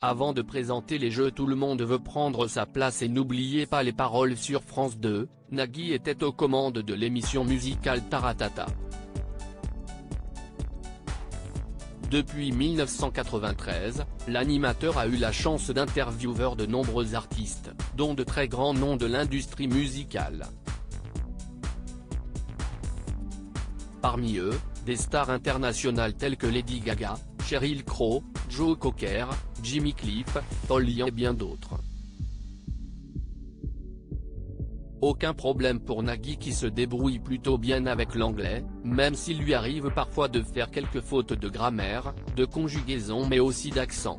Avant de présenter les jeux Tout le monde veut prendre sa place et n'oubliez pas les paroles sur France 2, Nagui était aux commandes de l'émission musicale Taratata. Depuis 1993, l'animateur a eu la chance d'interviewer de nombreux artistes, dont de très grands noms de l'industrie musicale. Parmi eux, des stars internationales telles que Lady Gaga, Sheryl Crow, Joe Cocker, Jimmy Cliff, Paul Young et bien d'autres. Aucun problème pour Nagui qui se débrouille plutôt bien avec l'anglais, même s'il lui arrive parfois de faire quelques fautes de grammaire, de conjugaison mais aussi d'accent.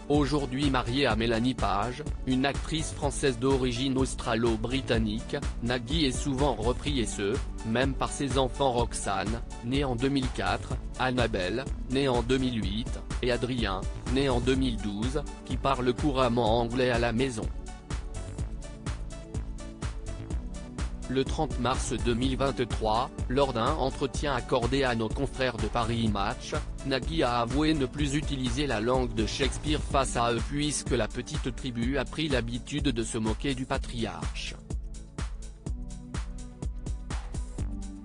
Aujourd'hui marié à Mélanie Page, une actrice française d'origine australo-britannique, Nagui est souvent repris et ce, même par ses enfants Roxane, née en 2004, Annabelle, née en 2008, et Adrien, né en 2012, qui parle couramment anglais à la maison. Le 30 mars 2023, lors d'un entretien accordé à nos confrères de Paris Match, Nagui a avoué ne plus utiliser la langue de Shakespeare face à eux puisque la petite tribu a pris l'habitude de se moquer du patriarche.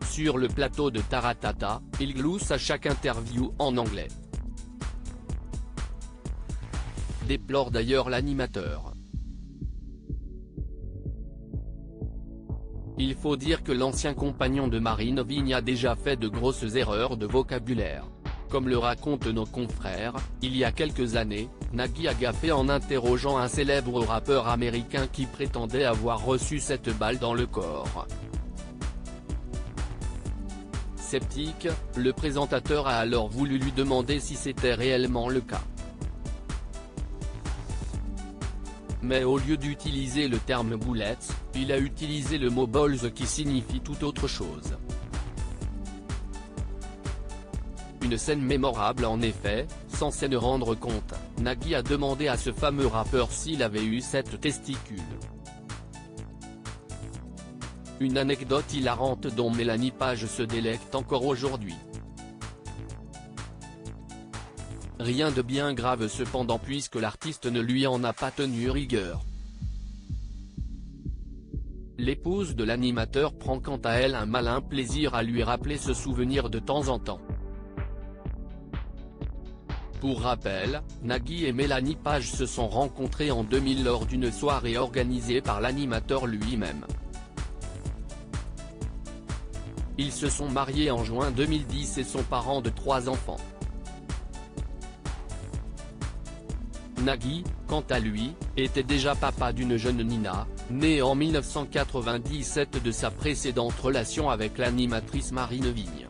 Sur le plateau de Taratata, il glousse à chaque interview en anglais. Déplore d'ailleurs l'animateur. Il faut dire que l'ancien compagnon de Marine Vigne a déjà fait de grosses erreurs de vocabulaire. Comme le racontent nos confrères, il y a quelques années, Nagui a gaffé en interrogeant un célèbre rappeur américain qui prétendait avoir reçu cette balle dans le corps. Sceptique, le présentateur a alors voulu lui demander si c'était réellement le cas. Mais au lieu d'utiliser le terme bullets, il a utilisé le mot balls qui signifie tout autre chose. Une scène mémorable en effet, sans s'en rendre compte, Nagui a demandé à ce fameux rappeur s'il avait eu 7 testicules. Une anecdote hilarante dont Mélanie Page se délecte encore aujourd'hui. Rien de bien grave cependant puisque l'artiste ne lui en a pas tenu rigueur. L'épouse de l'animateur prend quant à elle un malin plaisir à lui rappeler ce souvenir de temps en temps. Pour rappel, Nagui et Mélanie Page se sont rencontrés en 2000 lors d'une soirée organisée par l'animateur lui-même. Ils se sont mariés en juin 2010 et sont parents de 3 enfants. Nagui, quant à lui, était déjà papa d'une jeune Nina, née en 1997 de sa précédente relation avec l'animatrice Marine Vigne.